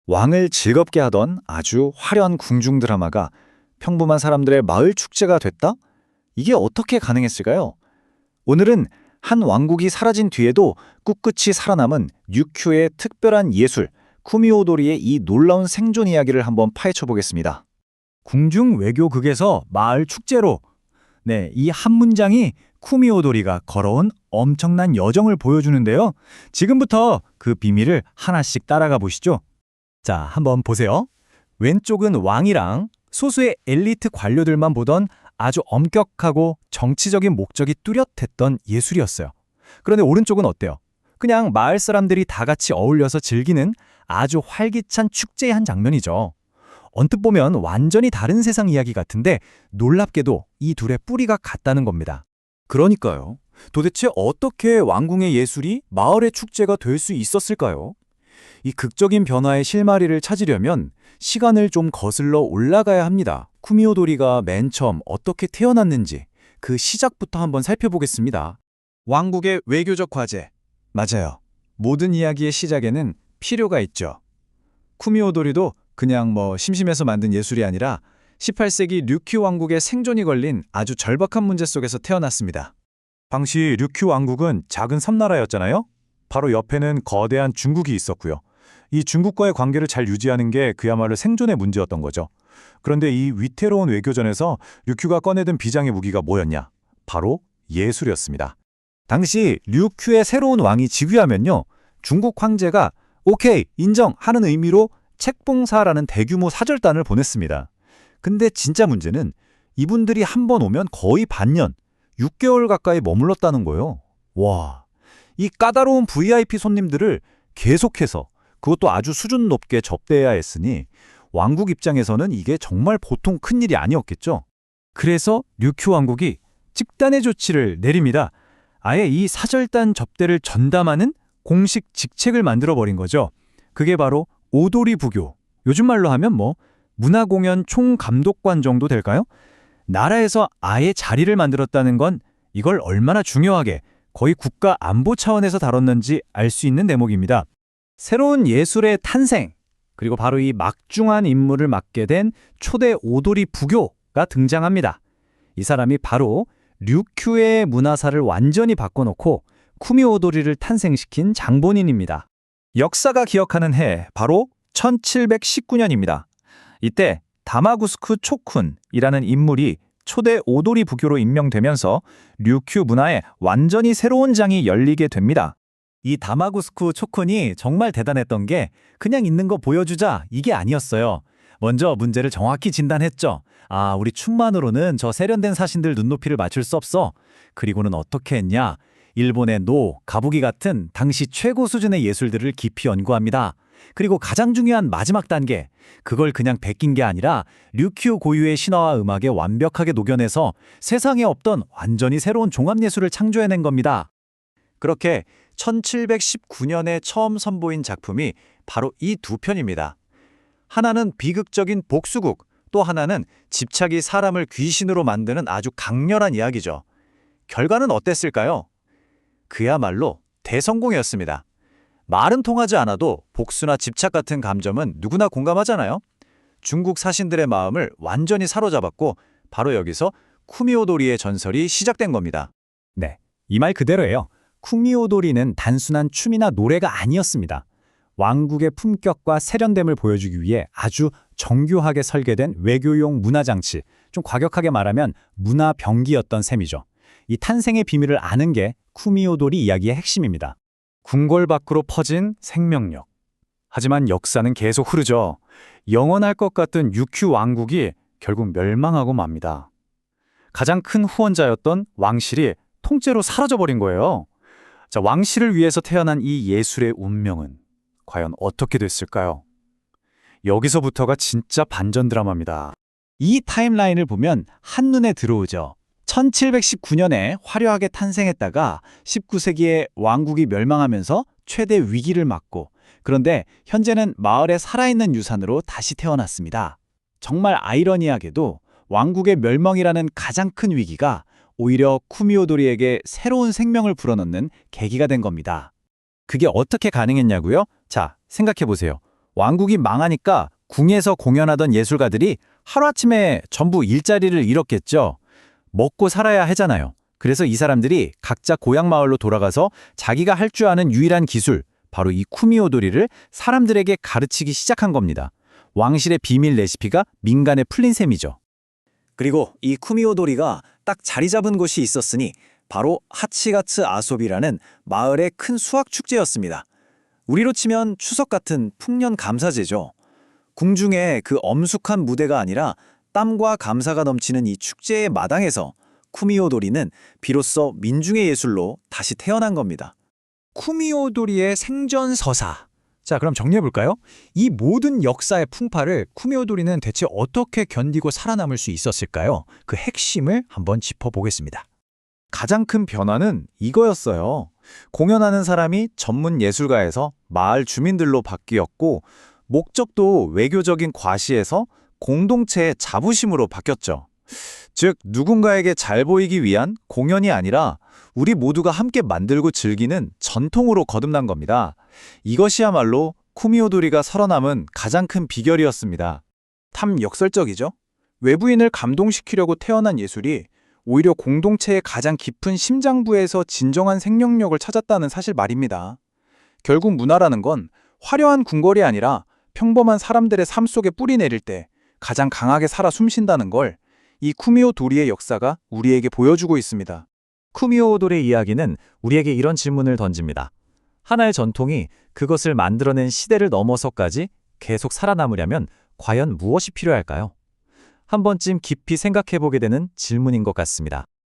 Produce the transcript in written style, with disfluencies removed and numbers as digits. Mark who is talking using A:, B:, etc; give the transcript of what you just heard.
A: 왕을 즐겁게 하던 아주 화려한 궁중 드라마가 평범한 사람들의 마을 축제가 됐다? 이게 어떻게 가능했을까요? 오늘은 한 왕국이 사라진 뒤에도 꿋꿋이 살아남은 류큐의 특별한 예술, 쿠미오도리의 이 놀라운 생존 이야기를 한번 파헤쳐 보겠습니다.
B: 궁중 외교극에서 마을 축제로. 네, 이 한 문장이 쿠미오도리가 걸어온 엄청난 여정을 보여주는데요. 지금부터 그 비밀을 하나씩 따라가 보시죠. 자, 한번 보세요. 왼쪽은 왕이랑 소수의 엘리트 관료들만 보던 아주 엄격하고 정치적인 목적이 뚜렷했던 예술이었어요. 그런데 오른쪽은 어때요? 그냥 마을 사람들이 다 같이 어울려서 즐기는 아주 활기찬 축제의 한 장면이죠. 언뜻 보면 완전히 다른 세상 이야기 같은데 놀랍게도 이 둘의 뿌리가 같다는 겁니다.
C: 그러니까요. 도대체 어떻게 왕궁의 예술이 마을의 축제가 될 수 있었을까요? 이 극적인 변화의 실마리를 찾으려면 시간을 좀 거슬러 올라가야 합니다. 쿠미오도리가 맨 처음 어떻게 태어났는지 그 시작부터 한번 살펴보겠습니다. 왕국의 외교적 과제. 맞아요. 모든 이야기의 시작에는 필요가 있죠. 쿠미오도리도 그냥 심심해서 만든 예술이 아니라 18세기 류큐 왕국의 생존이 걸린 아주 절박한 문제 속에서 태어났습니다.
D: 당시 류큐 왕국은 작은 섬나라였잖아요. 바로 옆에는 거대한 중국이 있었고요. 이 중국과의 관계를 잘 유지하는 게 그야말로 생존의 문제였던 거죠. 그런데 이 위태로운 외교전에서 류큐가 꺼내든 비장의 무기가 뭐였냐? 바로 예술이었습니다.
B: 당시 류큐의 새로운 왕이 즉위하면요, 중국 황제가 오케이, 인정하는 의미로 책봉사라는 대규모 사절단을 보냈습니다. 근데 진짜 문제는 이분들이 한 번 오면 거의 반년, 6개월 가까이 머물렀다는 거예요. 와, 이 까다로운 VIP 손님들을 계속해서 그것도 아주 수준 높게 접대해야 했으니 왕국 입장에서는 이게 정말 보통 큰일이 아니었겠죠. 그래서 류큐 왕국이 직단의 조치를 내립니다. 아예 이 사절단 접대를 전담하는 공식 직책을 만들어버린 거죠. 그게 바로 오도리 부교. 요즘 말로 하면 문화공연 총감독관 정도 될까요? 나라에서 아예 자리를 만들었다는 건 이걸 얼마나 중요하게 거의 국가 안보 차원에서 다뤘는지 알 수 있는 대목입니다. 새로운 예술의 탄생, 그리고 바로 이 막중한 임무를 맡게 된 초대 오도리 부교가 등장합니다. 이 사람이 바로 류큐의 문화사를 완전히 바꿔놓고 쿠미오도리를 탄생시킨 장본인입니다. 역사가 기억하는 해 바로 1719년입니다. 이때 다마구스쿠 초쿤이라는 인물이 초대 오도리 부교로 임명되면서 류큐 문화에 완전히 새로운 장이 열리게 됩니다. 이 다마구스쿠 초쿤이 정말 대단했던 게 그냥 있는 거 보여주자 이게 아니었어요. 먼저 문제를 정확히 진단했죠. 아, 우리 춤만으로는 저 세련된 사신들 눈높이를 맞출 수 없어. 그리고는 어떻게 했냐? 일본의 노, 가부기 같은 당시 최고 수준의 예술들을 깊이 연구합니다. 그리고 가장 중요한 마지막 단계, 그걸 그냥 베낀 게 아니라 류큐 고유의 신화와 음악에 완벽하게 녹여내서 세상에 없던 완전히 새로운 종합예술을 창조해낸 겁니다. 그렇게 1719년에 처음 선보인 작품이 바로 이 두 편입니다. 하나는 비극적인 복수국, 또 하나는 집착이 사람을 귀신으로 만드는 아주 강렬한 이야기죠. 결과는 어땠을까요? 그야말로 대성공이었습니다. 말은 통하지 않아도 복수나 집착 같은 감정은 누구나 공감하잖아요. 중국 사신들의 마음을 완전히 사로잡았고 바로 여기서 쿠미오도리의 전설이 시작된 겁니다. 네, 이 말 그대로예요. 쿠미오도리는 단순한 춤이나 노래가 아니었습니다. 왕국의 품격과 세련됨을 보여주기 위해 아주 정교하게 설계된 외교용 문화장치, 좀 과격하게 말하면 문화병기였던 셈이죠. 이 탄생의 비밀을 아는 게 쿠미오도리 이야기의 핵심입니다. 궁궐 밖으로 퍼진 생명력. 하지만 역사는 계속 흐르죠. 영원할 것 같던 류큐 왕국이 결국 멸망하고 맙니다. 가장 큰 후원자였던 왕실이 통째로 사라져버린 거예요. 자, 왕실을 위해서 태어난 이 예술의 운명은 과연 어떻게 됐을까요? 여기서부터가 진짜 반전 드라마입니다. 이 타임라인을 보면 한눈에 들어오죠. 1719년에 화려하게 탄생했다가 19세기에 왕국이 멸망하면서 최대 위기를 맞고, 그런데 현재는 마을에 살아있는 유산으로 다시 태어났습니다. 정말 아이러니하게도 왕국의 멸망이라는 가장 큰 위기가 오히려 쿠미오도리에게 새로운 생명을 불어넣는 계기가 된 겁니다. 그게 어떻게 가능했냐고요? 자, 생각해보세요. 왕국이 망하니까 궁에서 공연하던 예술가들이 하루아침에 전부 일자리를 잃었겠죠. 먹고 살아야 하잖아요. 그래서 이 사람들이 각자 고향 마을로 돌아가서 자기가 할 줄 아는 유일한 기술, 바로 이 쿠미오도리를 사람들에게 가르치기 시작한 겁니다. 왕실의 비밀 레시피가 민간에 풀린 셈이죠.
A: 그리고 이 쿠미오도리가 딱 자리 잡은 곳이 있었으니 바로 하치가츠 아소비라는 마을의 큰 수학 축제였습니다. 우리로 치면 추석 같은 풍년 감사제죠. 궁중의 그 엄숙한 무대가 아니라 땀과 감사가 넘치는 이 축제의 마당에서 쿠미오도리는 비로소 민중의 예술로 다시 태어난 겁니다.
C: 쿠미오도리의 생전서사. 자, 그럼 정리해볼까요? 이 모든 역사의 풍파를 쿠미오도리는 대체 어떻게 견디고 살아남을 수 있었을까요? 그 핵심을 한번 짚어보겠습니다.
B: 가장 큰 변화는 이거였어요. 공연하는 사람이 전문 예술가에서 마을 주민들로 바뀌었고, 목적도 외교적인 과시에서 공동체의 자부심으로 바뀌었죠. 즉, 누군가에게 잘 보이기 위한 공연이 아니라 우리 모두가 함께 만들고 즐기는 전통으로 거듭난 겁니다. 이것이야말로 쿠미오도리가 살아남은 가장 큰 비결이었습니다.
E: 참 역설적이죠? 외부인을 감동시키려고 태어난 예술이 오히려 공동체의 가장 깊은 심장부에서 진정한 생명력을 찾았다는 사실 말입니다. 결국 문화라는 건 화려한 궁궐이 아니라 평범한 사람들의 삶 속에 뿌리 내릴 때 가장 강하게 살아 숨쉰다는 걸 이 쿠미오도리의 역사가 우리에게 보여주고 있습니다.
C: 쿠미오도리의 이야기는 우리에게 이런 질문을 던집니다. 하나의 전통이 그것을 만들어낸 시대를 넘어서까지 계속 살아남으려면 과연 무엇이 필요할까요? 한 번쯤 깊이 생각해보게 되는 질문인 것 같습니다.